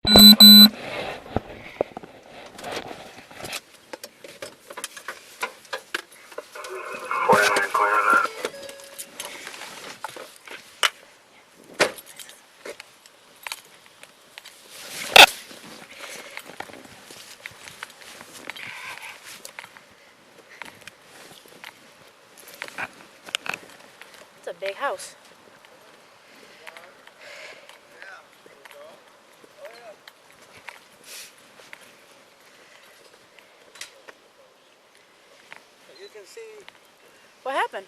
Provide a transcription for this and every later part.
It's a big house. You can see. What happened?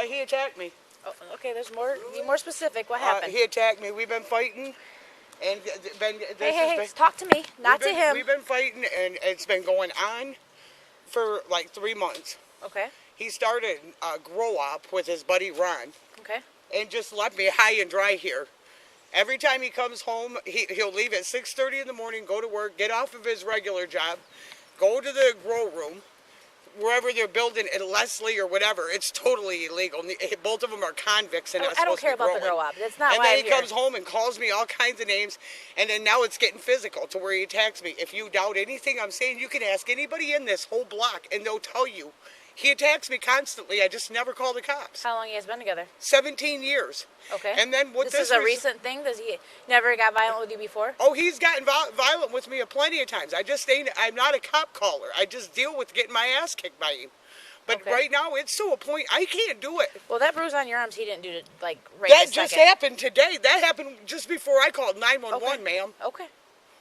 He attacked me. Oh, okay, there's more. Be more specific. What happened? He attacked me. We've been fighting, and Hey, talk to me, not to him. We've been fighting, and it's been going on for like 3 months. Okay. He started a grow up with his buddy Ron. Okay. And just left me high and dry here. Every time he comes home, he'll leave at 6:30 in the morning, go to work, get off of his regular job, go to the grow room, wherever they're building in Leslie or whatever. It's totally illegal. Both of them are convicts and I don't care about the grow up. That's not why I'm here. And then he comes home and calls me all kinds of names, and then now it's getting physical to where he attacks me. If you doubt anything I'm saying, you can ask anybody in this whole block, and they'll tell you. He attacks me constantly. I just never call the cops. How long you guys been together? 17 years. Okay. And then what this is a recent thing? Does he never got violent with you before? Oh, he's gotten violent with me plenty of times. I'm not a cop caller. I just deal with getting my ass kicked by him. But right now, it's to a point I can't do it. Well, that bruise on your arms, he didn't do it like right That just happened today. That happened just before I called 911, ma'am. Okay.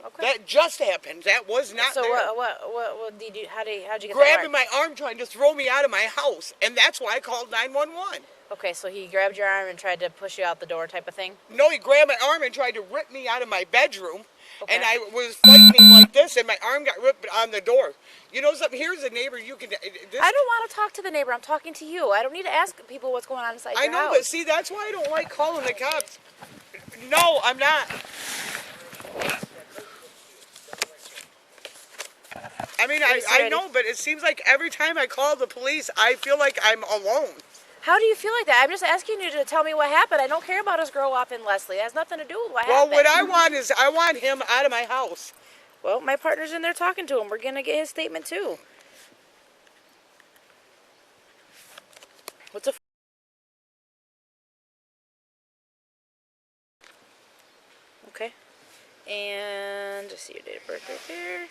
Okay. That just happened. That was not so there. So what did you do? How'd you get grabbing my arm, trying to throw me out of my house, and that's why I called 911. Okay, so he grabbed your arm and tried to push you out the door, type of thing. No, he grabbed my arm and tried to rip me out of my bedroom, and I was fighting him like this, and my arm got ripped on the door. You know something? Here's a neighbor. You can. I don't want to talk to the neighbor. I'm talking to you. I don't need to ask people what's going on inside your house. I know, but see, that's why I don't like calling the cops. No, I'm not. I mean, I know, but it seems like every time I call the police, I feel like I'm alone. How do you feel like that? I'm just asking you to tell me what happened. I don't care about us grow up in Leslie. It has nothing to do with what happened. Well, what I want is I want him out of my house. Well, my partner's in there talking to him. We're going to get his statement, too. What's a... Okay. And just see your date of birth right there.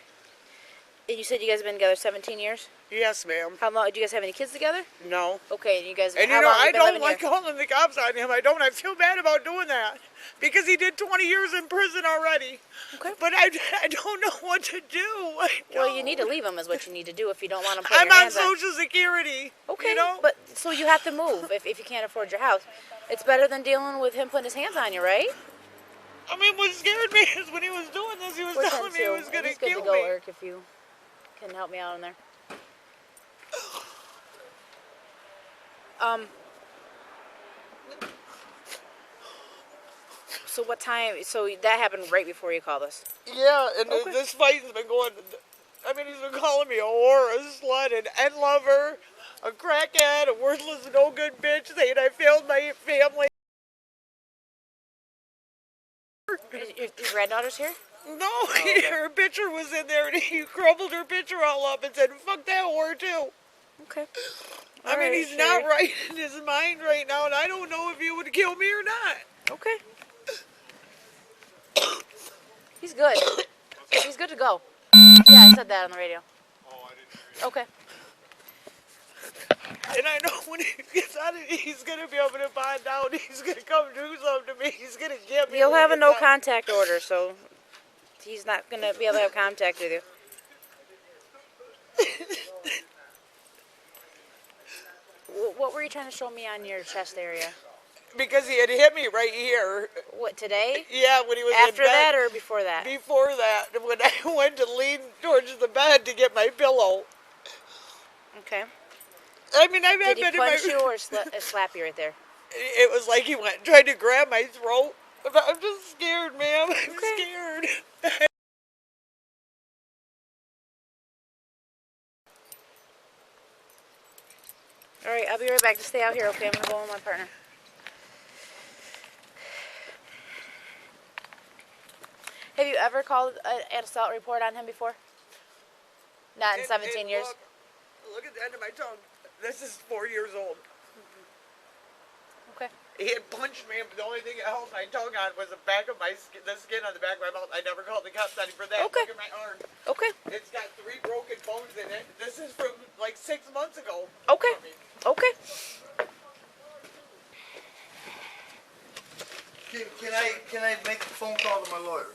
And you said you guys have been together 17 years? Yes, ma'am. How long? Do you guys have any kids together? No. Okay, and you guys... And you know, I don't like calling the cops on him. I feel bad about doing that. Because he did 20 years in prison already. Okay. But I don't know what to do. Well, you need to leave him is what you need to do if you don't want him to put I'm your hands on Social Security. Okay, you know? But so you have to move if you can't afford your house. It's better than dealing with him putting his hands on you, right? I mean, what scared me is when he was doing this, he was telling me he was going to kill me. He's good to go, Eric, if you can help me out in there. So what time? So that happened right before you called us? Yeah, and this fight's been going. I mean, he's been calling me a whore, a slut, an end lover, a crackhead, a worthless, no good bitch, saying I failed my family. Your granddaughter's here? No, her picture was in there, and he crumpled her picture all up and said, "Fuck that whore too." Okay. I mean, he's not right in his mind right now, and I don't know if he would kill me or not. Okay. He's good. He's good to go. Yeah, I said that on the radio. Oh, I didn't. Okay. And I know when he gets out of it, he's going to be able to find out. He's going to come do something to me. He's going to get me. You'll have a no contact order, so he's not going to be able to have contact with you. What were you trying to show me on your chest area? Because he had hit me right here. What, today? Yeah, when he was after in bed. that or before that? Before that, when I went to lean towards the bed to get my pillow. Okay. I mean, I've had Did he punch you or slap you right there? It was like he tried to grab my throat. I'm just scared, ma'am. I'm scared. All right, I'll be right back. Just stay out here, okay? I'm going to go with my partner. Have you ever called an assault report on him before? Not in 17 years. Look at the end of my tongue. This is 4 years old. Okay. He had punched me, but the only thing that held my tongue on was the back of my skin, the skin on the back of my mouth. I never called the cops on him for that. Okay. Look at my arm. Okay. It's got 3 broken bones in it. This is from like 6 months ago. Okay. Okay. Can I make a phone call to my lawyer?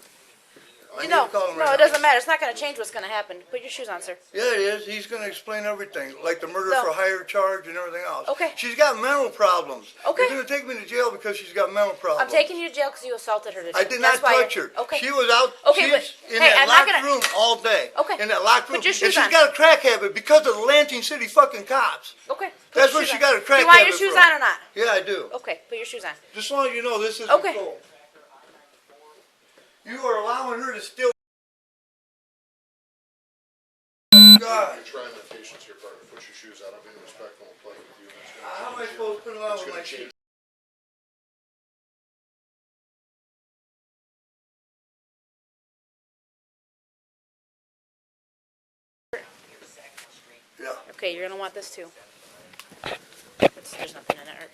I need No, to call him no, right it now. doesn't matter. It's not going to change what's going to happen. Put your shoes on, sir. Yeah, it is. He's going to explain everything, like the murder No. for hire charge and everything else. Okay. She's got mental problems. Okay. You're going to take me to jail because she's got mental problems. I'm taking you to jail because you assaulted her today. I did That's not why touch her. Okay. She was out. Okay, she's but- in hey, that I'm not locked gonna- room all day. Okay. In that locked room. Put your And shoes she's on. got a crack habit because of the Lansing City fucking cops. Okay. Put That's your where shoes she on. got a crack Do you want your habit shoes from. on or not? Yeah, I do. Okay. Put your shoes on. Just as long as you know this is Okay. control. You are allowing her to steal. God. You're trying my patience here, partner. Put your shoes on. I'm being respectful and playing with you. and it's gonna How am I change you. supposed to put it on It's with gonna my change. shoes? Yeah. Okay, you're going to want this too. There's nothing in it, Eric.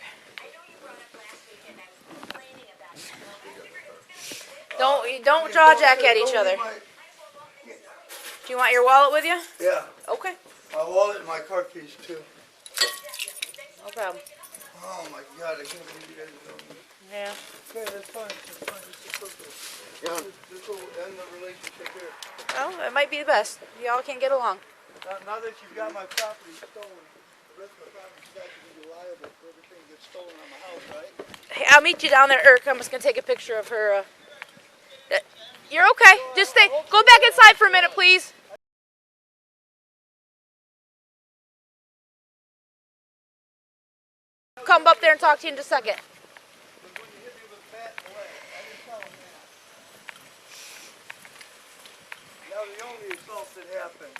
Don't jaw jack at each other. Do you want your wallet with you? Yeah. Okay. My wallet and my car keys too. No problem. Oh my God, I can't believe you guys are doing this. Yeah. Okay, that's fine. That's fine. This will end the relationship here. Well, it might be the best. Y'all can get along. Now that you've got my property stolen, the rest of my property's got to be liable for everything that gets stolen on my house, right? Hey, I'll meet you down there, Irk. I'm just gonna take a picture of her. You're okay. Just stay. Go back inside for a minute, please. Come up there and talk to you in just a second. But when you hit me with a bat in the leg, I didn't tell him that. Now the only assault that happened,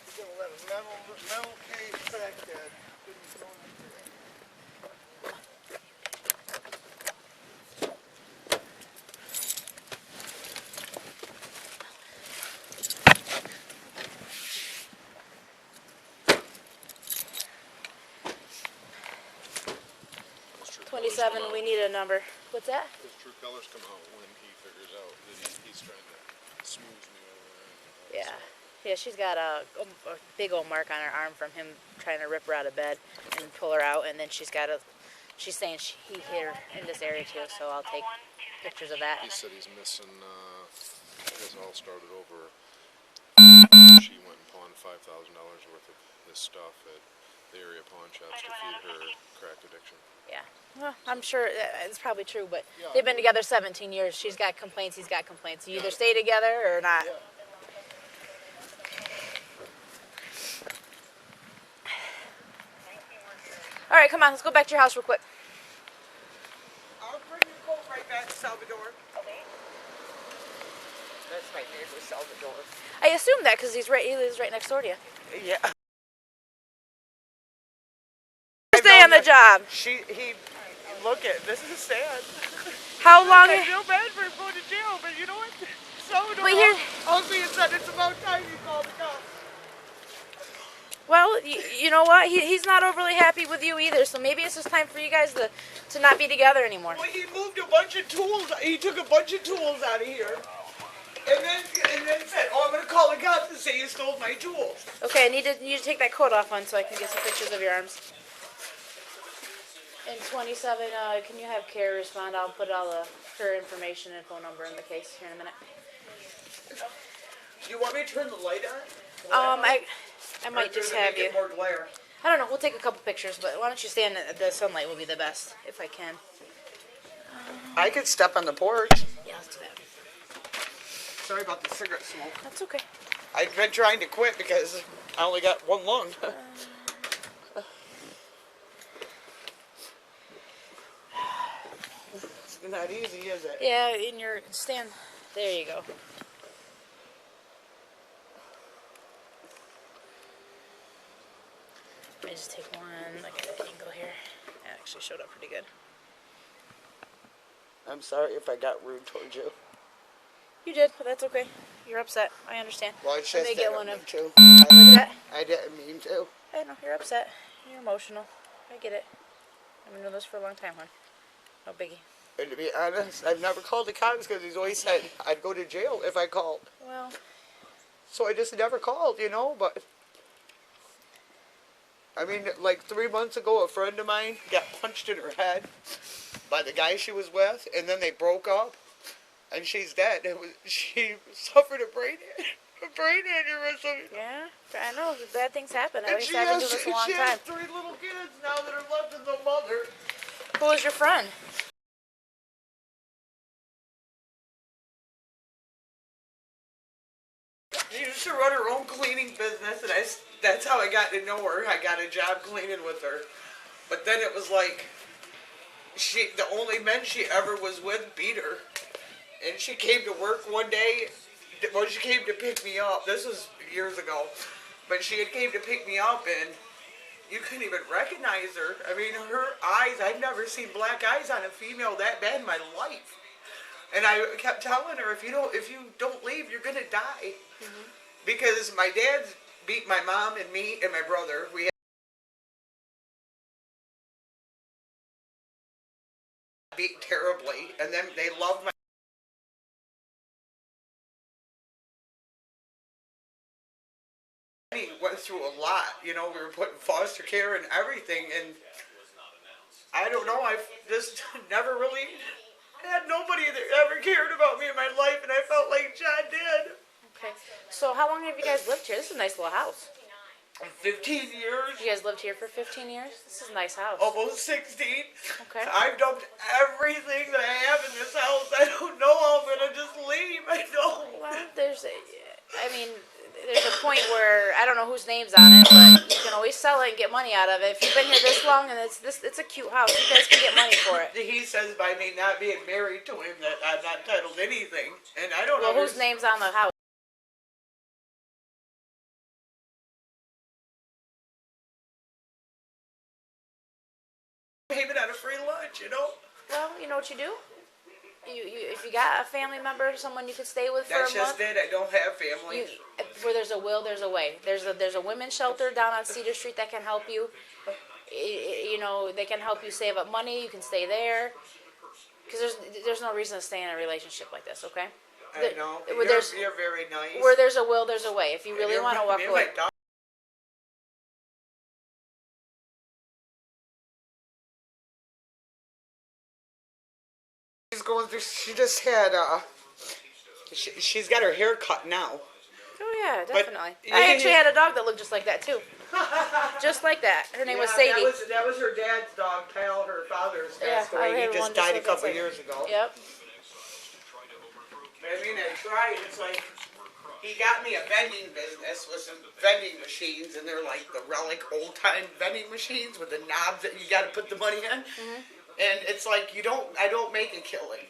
he's gonna let a mental case crackhead couldn't go in there. 27. We need a number. What's that? His true colors come out when he figures out that he's trying to smooth me over. Yeah. Yeah, she's got a big old mark on her arm from him trying to rip her out of bed and pull her out, and then she's saying he hit her in this area too, so I'll take pictures of that. He said he's missing, this all started over. She went and pawned $5,000 worth of this stuff at the area pawn shops to feed her crack addiction. Yeah. Well, I'm sure it's probably true, but they've been together 17 years. She's got complaints, he's got complaints. You either stay together or not. All right, come on, let's go back to your house real quick. I'll bring your coat right back, Salvador. Okay. That's my neighbor, Salvador. I assume that because he lives right next door to you. Yeah. Stay on the job. Look at, this is sad. How long? I feel bad for him going to jail, but you know what? Salvador, But here- Ugly and said it's about time you called the cops. Well, you know what? He's not overly happy with you either, so maybe it's just time for you guys to not be together anymore. Well, he moved a bunch of tools. He took a bunch of tools out of here, and then said, "Oh, I'm going to call the cops and say you stole my tools." Okay, I need to take that coat off on so I can get some pictures of your arms. And 27, can you have Kara respond? I'll put all her information and phone number in the case here in a minute. Do you want me to turn the light on? I might just have you. More glare. I don't know. We'll take a couple pictures, but why don't you stand? The sunlight will be the best if I can. I could step on the porch. Yeah, let's do that. Sorry about the cigarette smoke. That's okay. I've been trying to quit because I only got one lung. It's not easy, is it? Yeah, in your stand. There you go. Let me just take one look at the angle here. It actually showed up pretty good. I'm sorry if I got rude towards you. You did, but that's okay. You're upset. I understand. Well, it's I just may get that one I of. mean to. What's that? I didn't mean to. I know you're upset. You're emotional. I get it. I've been doing this for a long time, hon. No biggie. And to be honest, I've never called the cops because he's always said I'd go to jail if I called. Well, So I just never called, you know, but... I mean, like 3 months ago, a friend of mine got punched in her head by the guy she was with, and then they broke up, and she's dead. She suffered a brain aneurysm. yeah, I know. Bad things happen. And I've been doing this a long she time. has 3 little kids now that are left with no mother. Who was your friend? She used to run her own cleaning business, and that's how I got to know her. I got a job cleaning with her. But then it was like, the only men she ever was with beat her. And she came to work one day, well, she came to pick me up. This was years ago. But she had came to pick me up, and you couldn't even recognize her. I mean, her eyes, I've never seen black eyes on a female that bad in my life. And I kept telling her, if you don't leave, you're gonna die. Mm-hmm. Because my dad beat my mom and me and my brother. We had beat terribly, and then they loved my. He went through a lot, you know. We were put in foster care and everything, and I don't know. I've just never really had nobody that ever cared about me in my life, and I felt like John did. Okay. So how long have you guys lived here? This is a nice little house. 15 years. You guys lived here for 15 years? This is a nice house. Almost 16. Okay. I've dumped everything that I have in this house. I don't know how I'm going to just leave. I don't. Well, there's a point where, I don't know whose name's on it, but you can always sell it and get money out of it. If you've been here this long and it's a cute house, you guys can get money for it. He says by me not being married to him that I'm not entitled to anything. And I don't know. Well, whose name's on the house? Payment on a free lunch, you know? Well, you know what you do? If you got a family member, someone you could stay with for That's a month. just it. I don't have family. Where there's a will, there's a way. There's a women's shelter down on Cedar Street that can help you. You know, they can help you save up money. You can stay there. Because there's no reason to stay in a relationship like this, okay? I know. You're very nice. Where there's a will, there's a way. If you really want to walk away. She's going through. She just had. She's got her hair cut now. Oh yeah, definitely. But, I actually had a dog that looked just like that too. Just like that. Her name was Sadie. That was her dad's dog, Kyle. Her father's passed away. He just died a couple years ago. Yep. But I mean, I tried. It's like he got me a vending business with some vending machines, and they're like the relic old time vending machines with the knobs that you got to put the money in. Mm-hmm. And it's like I don't make a killing,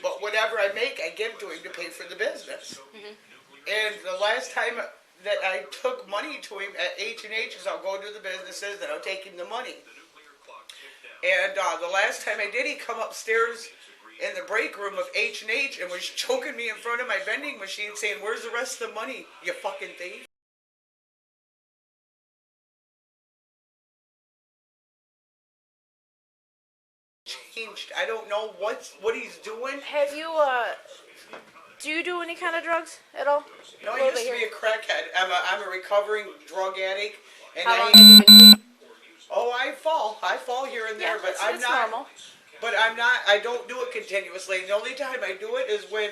but whatever I make, I give to him to pay for the business. Mm-hmm. And the last time that I took money to him at H&H's, I'll go to the businesses and I'll take him the money. And the last time I did, he come upstairs in the break room of H&H and was choking me in front of my vending machine saying, "Where's the rest of the money, you fucking thief?" Changed. I don't know what he's doing. Have you do you do any kind of drugs at all? No, I used to be a crackhead. I'm a recovering drug addict. And How long have you been clean? Oh, I fall here and there, Yeah, but I'm it's not. normal. But I'm not. I don't do it continuously. The only time I do it is when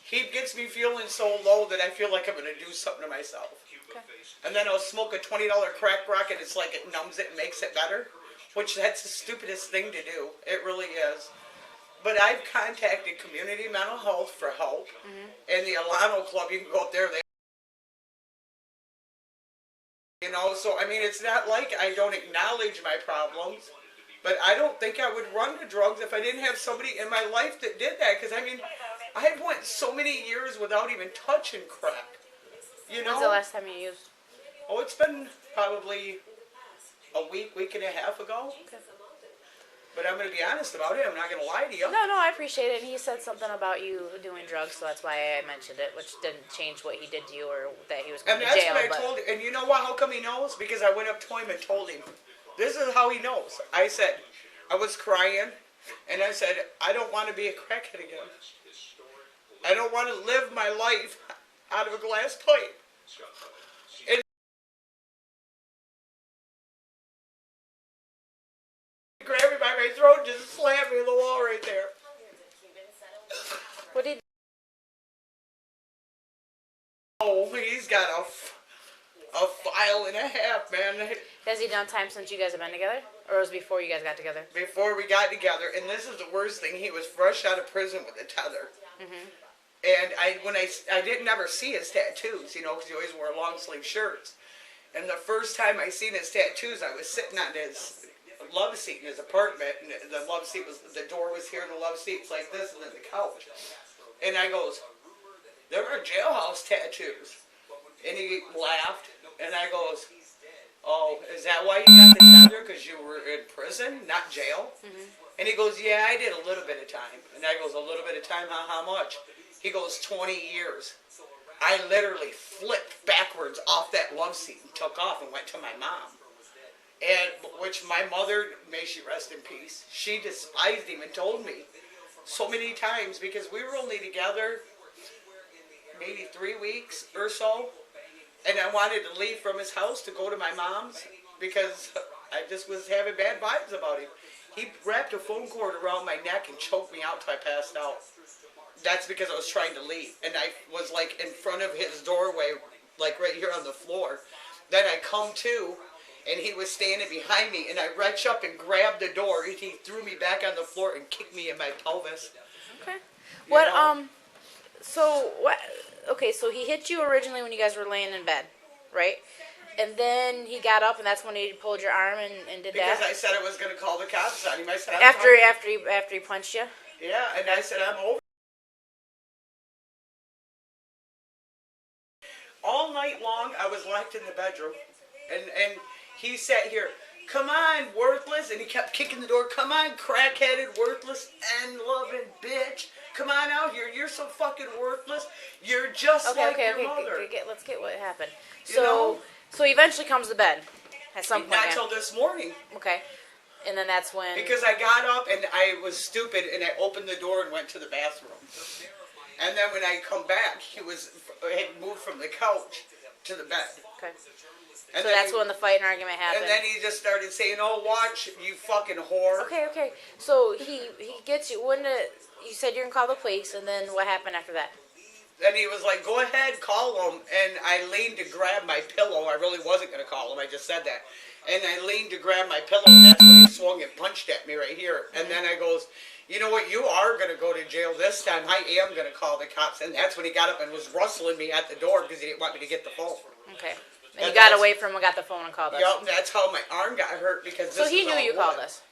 he gets me feeling so low that I feel like I'm gonna do something to myself. Okay. And then I'll smoke a $20 crack rock, and it's like it numbs it and makes it better. Which that's the stupidest thing to do. It really is. But I've contacted Community Mental Health for help. Mm-hmm. And the Alano Club, you can go up there. You know, so I mean, it's not like I don't acknowledge my problems. But I don't think I would run to drugs if I didn't have somebody in my life that did that. Because I mean, I went so many years without even touching crack. You know? When's the last time you used? Oh, it's been probably a week and a half ago. Okay. But I'm going to be honest about it. I'm not going to lie to you. No, I appreciate it. And he said something about you doing drugs, so that's why I mentioned it, which didn't change what he did to you or that he was going And to that's jail. what I told him. And you know what? How come he knows? Because I went up to him and told him. This is how he knows. I said, I was crying, and I said, I don't want to be a crackhead again. I don't want to live my life out of a glass pipe. And he grabbed me by my throat and just slammed me in the wall right there. What did? Oh, he's got a file and a half, man. Has he done time since you guys have been together, or was it before you guys got together? Before we got together, and this is the worst thing, he was fresh out of prison with a tether. Mm-hmm. And I didn't ever see his tattoos, you know, because he always wore long sleeve shirts. And the first time I seen his tattoos, I was sitting on his love seat in his apartment, and the love seat was, the door was here, and the love seat's like this, and then the couch. And I goes, there are jailhouse tattoos. And he laughed, and I goes, oh, is that why you got the tether? Because you were in prison, not jail? Mm-hmm. And he goes, yeah, I did a little bit of time. And I goes, a little bit of time, how much? He goes, 20 years. I literally flipped backwards off that love seat and took off and went to my mom. And which my mother, may she rest in peace, she despised him and told me so many times, because we were only together maybe 3 weeks or so. And I wanted to leave from his house to go to my mom's because I just was having bad vibes about him. He wrapped a phone cord around my neck and choked me out till I passed out. That's because I was trying to leave. And I was like in front of his doorway, like right here on the floor. Then I come to, and he was standing behind me, and I reach up and grabbed the door, and he threw me back on the floor and kicked me in my pelvis. Okay. You What, know? so, what, okay, so he hit you originally when you guys were laying in bed, right? And then he got up, and that's when he pulled your arm and did Because that? I said I was going to call the cops on him. I said, After he punched you? yeah, and I said, I'm over. All night long, I was locked in the bedroom, and he sat here, come on, worthless, and he kept kicking the door, come on, crack-headed, worthless, and-loving bitch, come on out here, you're so fucking worthless, you're just like your mother. Let's get what happened. You So, know? so he eventually comes to bed at some point. Not yeah. till this morning, Okay. And then that's when... because I got up, and I was stupid, and I opened the door and went to the bathroom. And then when I come back, he had moved from the couch to the bed. Okay. And So then that's he, when the fight and argument happened. and then he just started saying, oh, watch, you fucking whore. Okay. So he gets you. You said you're gonna call the police, and then what happened after that? And he was like, go ahead, call him. And I leaned to grab my pillow. I really wasn't going to call him. I just said that. And I leaned to grab my pillow, and that's when he swung and punched at me right here. And then I goes, you know what, you are going to go to jail this time. I am going to call the cops. And that's when he got up and was rustling me at the door because he didn't want me to get the phone. Okay. And And you got that's- away from him and got the phone and called us. Yep, and that's how my arm got hurt because this So he is knew all you wood. called us.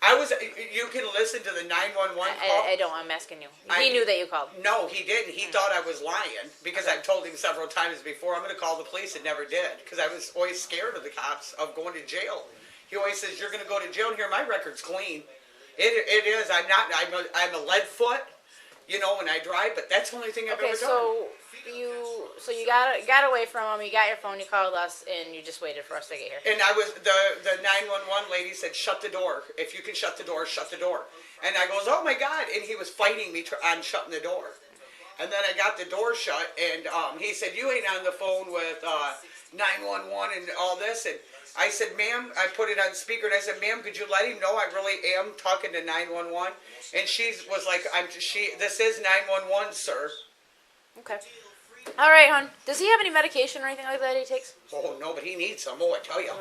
I was, you can listen to the 911 call. I don't. I'm asking you. I- He knew that you called. No, he didn't. He thought I was lying because I've told him several times before I'm going to call the police and never did because I was always scared of the cops of going to jail. He always says, you're going to go to jail, and here my record's clean. It is. I'm a lead foot, you know, when I drive, but that's the only thing I've Okay. ever done. So you got away from him. You got your phone. You called us, and you just waited for us to get here. And I was, the 911 lady said, shut the door. If you can shut the door, shut the door. And I goes, oh my God. And he was fighting me on shutting the door. And then I got the door shut, and he said, you ain't on the phone with 911 and all this. And I said, ma'am, I put it on speaker, and I said, ma'am, could you let him know I really am talking to 911? And she was like, this is 911, sir. Okay. All right, hon. Does he have any medication or anything like that he takes? Oh, no, but he needs some. Oh, I tell you.